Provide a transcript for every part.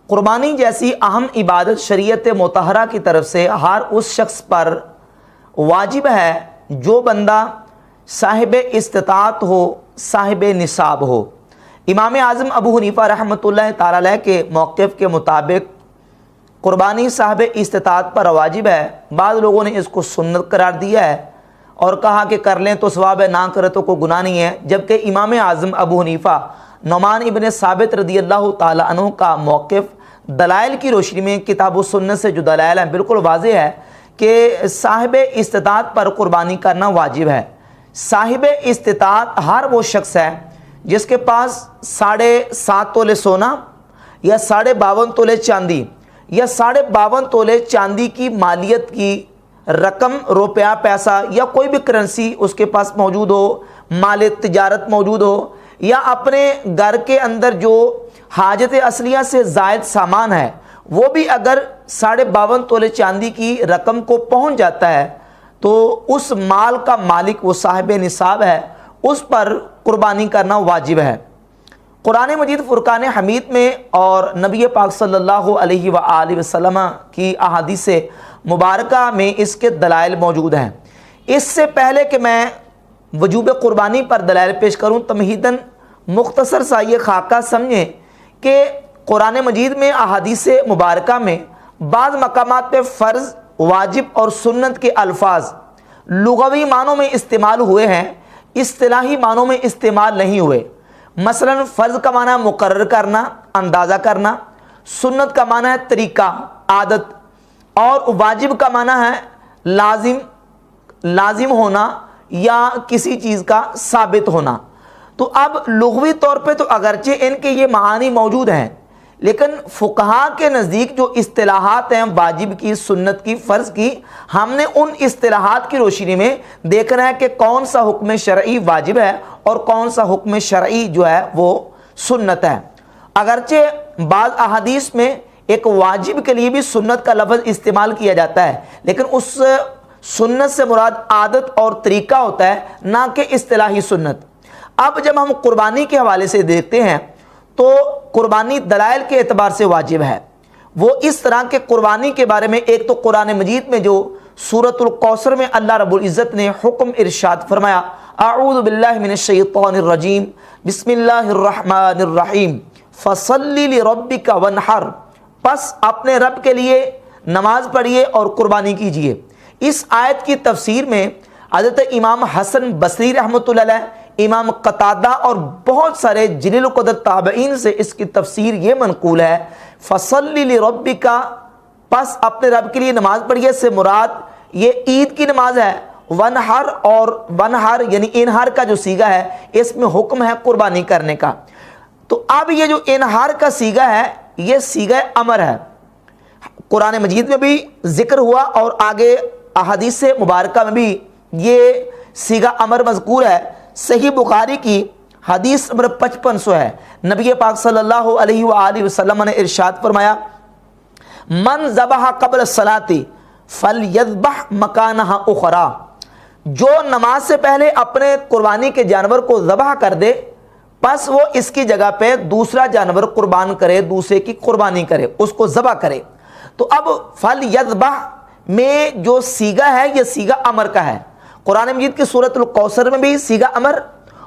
قربانی جیسی اہم عبادت شریعت مطہرہ کی طرف سے ہر اس شخص پر واجب ہے جو بندہ صاحب استطاعت ہو، صاحب نصاب ہو۔ امام اعظم ابو حنیفہ رحمۃ اللہ تعالی علیہ کے موقف کے مطابق قربانی صاحب استطاعت پر واجب ہے۔ بعض لوگوں نے اس کو سنت قرار دیا ہے اور کہا کہ کر لیں تو ثواب ہے، نہ کرے تو کوئی گناہ نہیں ہے، جبکہ امام اعظم ابو حنیفہ نعمان ابن ثابت رضی اللہ تعالی عنہ کا موقف دلائل کی روشنی میں کتاب و سنت سے جو دلائل ہیں بالکل واضح ہے کہ صاحب استطاعت پر قربانی کرنا واجب ہے۔ صاحب استطاعت ہر وہ شخص ہے جس کے پاس 7.5 تولے سونا یا 52.5 تولے چاندی یا 52.5 تولے چاندی کی مالیت کی رقم، روپیہ، پیسہ یا کوئی بھی کرنسی اس کے پاس موجود ہو، مال تجارت موجود ہو، یا اپنے گھر کے اندر جو حاجت اصلیہ سے زائد سامان ہے وہ بھی اگر 52.5 تولے چاندی کی رقم کو پہنچ جاتا ہے تو اس مال کا مالک وہ صاحب نصاب ہے، اس پر قربانی کرنا واجب ہے۔ قرآن مجید فرقان حمید میں اور نبی پاک صلی اللہ علیہ وآلہ وسلم کی احادیث مبارکہ میں اس کے دلائل موجود ہیں۔ اس سے پہلے کہ میں وجوب قربانی پر دلائل پیش کروں، تمہیداً مختصر سا یہ خاکہ سمجھیں کہ قرآن مجید میں احادیث مبارکہ میں بعض مقامات پہ فرض، واجب اور سنت کے الفاظ لغوی معنوں میں استعمال ہوئے ہیں، اصطلاحی معنوں میں استعمال نہیں ہوئے۔ مثلا فرض کا معنی ہے مقرر کرنا، اندازہ کرنا، سنت کا معنی ہے طریقہ، عادت، اور واجب کا معنی ہے لازم ہونا یا کسی چیز کا ثابت ہونا۔ تو اب لغوی طور پہ تو اگرچہ ان کے یہ معانی موجود ہیں، لیکن فقہا کے نزدیک جو اصطلاحات ہیں واجب کی، سنت کی، فرض کی، ہم نے ان اصطلاحات کی روشنی میں دیکھنا ہے کہ کون سا حکم شرعی واجب ہے اور کون سا حکم شرعی جو ہے وہ سنت ہے۔ اگرچہ بعض احادیث میں ایک واجب کے لیے بھی سنت کا لفظ استعمال کیا جاتا ہے، لیکن اس سنت سے مراد عادت اور طریقہ ہوتا ہے، نہ کہ اصطلاحی سنت۔ اب جب ہم قربانی کے حوالے سے دیکھتے ہیں تو قربانی دلائل کے اعتبار سے واجب ہے۔ وہ اس طرح کے قربانی کے بارے میں ایک تو قرآن مجید میں جو سورۃ الکوثر میں اللہ رب العزت نے حکم ارشاد فرمایا، اعوذ باللہ من الشیطان الرجیم، بسم اللہ الرحمن الرحیم، فصلی لربک وانحر، پس اپنے رب کے لیے نماز پڑھیے اور قربانی کیجیے۔ اس آیت کی تفسیر میں حضرت امام حسن بصری رحمۃ اللہ علیہ، امام قتادہ اور بہت سارے جلیل القدر تابعین سے اس کی تفسیر یہ منقول ہے، فصلی لربک، پس اپنے رب کے لیے نماز پڑھیے سے مراد یہ عید کی نماز ہے۔ ونحر، اور ونحر یعنی انحار کا جو صیغہ ہے اس میں حکم ہے قربانی کرنے کا۔ تو اب یہ جو انحار کا صیغہ ہے یہ صیغہ امر ہے، قرآن مجید میں بھی ذکر ہوا اور آگے احادیث مبارکہ میں بھی یہ صیغہ امر مذکور ہے۔ صحیح بخاری کی حدیث نمبر 5500 ہے، نبی پاک صلی اللہ علیہ وآلہ وسلم نے ارشاد فرمایا، من ذبح قبل الصلاۃ فلیذبح مکانہا اخرى، جو نماز سے پہلے اپنے قربانی کے جانور کو ذبح کر دے پس وہ اس کی جگہ پہ دوسرا جانور قربان کرے، دوسرے کی قربانی کرے، اس کو ذبح کرے۔ تو اب فلیذبح میں جو صیغہ ہے یہ صیغہ امر کا ہے۔ قرآن مجید کی سورۃ الکوثر میں بھی صیغہ امر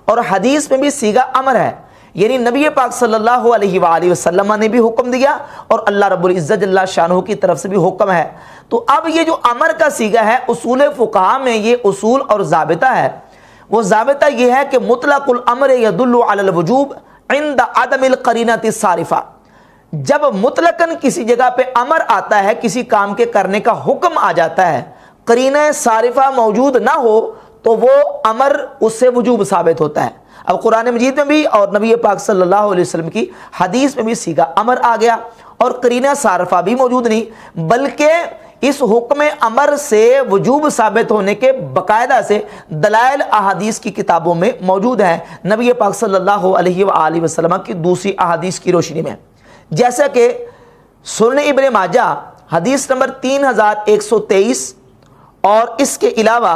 اور حدیث میں بھی صیغہ امر ہے، یعنی نبی پاک صلی اللہ علیہ وآلہ وسلم نے بھی حکم دیا اور اللہ رب العزت جل شانہ کی طرف سے بھی حکم ہے۔ تو اب یہ جو امر کا صیغہ ہے، اصول فقہا میں یہ اصول اور ضابطہ ہے۔ وہ ضابطہ یہ ہے کہ مطلق الامر یدل علی الوجوب عند عدم القرینۃ الصارفہ، جب مطلقاً کسی جگہ پہ امر آتا ہے، کسی کام کے کرنے کا حکم آ جاتا ہے، قرینہ صارفہ موجود نہ ہو تو وہ امر اس سے وجوب ثابت ہوتا ہے۔ اب قرآن مجید میں بھی اور نبی پاک صلی اللہ علیہ وسلم کی حدیث میں بھی صیغہ امر آ گیا اور قرینہ صارفہ بھی موجود نہیں، بلکہ اس حکم امر سے وجوب ثابت ہونے کے باقاعدہ سے دلائل احادیث کی کتابوں میں موجود ہیں، نبی پاک صلی اللہ علیہ وآلہ وسلم کی دوسری احادیث کی روشنی میں، جیسا کہ سنن ابن ماجہ حدیث نمبر 3123 اور اس کے علاوہ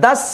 10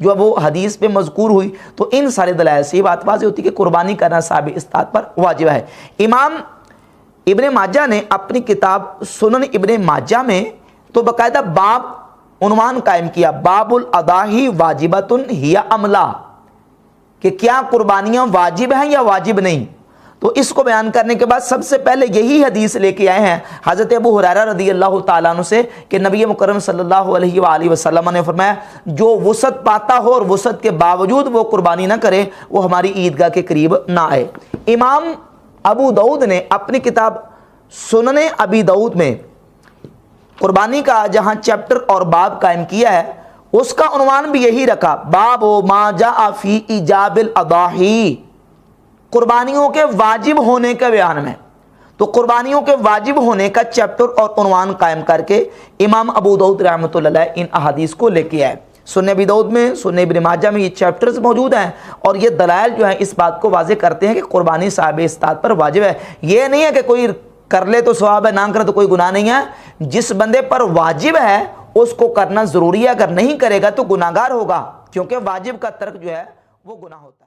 جو وہ حدیث پہ مذکور ہوئی، تو ان سارے دلائل سے یہ بات واضح ہوتی ہے کہ قربانی کرنا صاحب استطاعت پر واجب ہے۔ امام ابن ماجہ نے اپنی کتاب سنن ابن ماجہ میں تو باقاعدہ باب عنوان قائم کیا، باب الاضاحی واجبۃ ہی ام لا، کہ کیا قربانیاں واجب ہیں یا واجب نہیں۔ تو اس کو بیان کرنے کے بعد سب سے پہلے یہی حدیث لے کے آئے ہیں حضرت ابو ہریرہ رضی اللہ تعالیٰ عنہ سے کہ نبی مکرم صلی اللہ علیہ وآلہ وسلم نے فرمایا جو وسعت پاتا ہو اور وسعت کے باوجود وہ قربانی نہ کرے وہ ہماری عیدگاہ کے قریب نہ آئے۔ امام ابو داؤد نے اپنی کتاب سنن ابی داؤد میں قربانی کا جہاں چیپٹر اور باب قائم کیا ہے اس کا عنوان بھی یہی رکھا، باب ما جاء فی ایجاب الاضاحی، قربانیوں کے واجب ہونے کے بیان میں۔ تو قربانیوں کے واجب ہونے کا چیپٹر اور عنوان قائم کر کے امام ابو داؤد رحمۃ اللہ علیہ ان احادیث کو لے کے آئے۔ سنن ابی داؤد میں، سنن ابن ماجہ میں یہ چیپٹرز موجود ہیں اور یہ دلائل جو ہیں اس بات کو واضح کرتے ہیں کہ قربانی صاحب استطاعت پر واجب ہے۔ یہ نہیں ہے کہ کوئی کر لے تو ثواب ہے، نہ کرے تو کوئی گناہ نہیں ہے۔ جس بندے پر واجب ہے اس کو کرنا ضروری ہے، اگر نہیں کرے گا تو گناہگار ہوگا، کیونکہ واجب کا ترک جو ہے وہ گناہ ہوتا ہے۔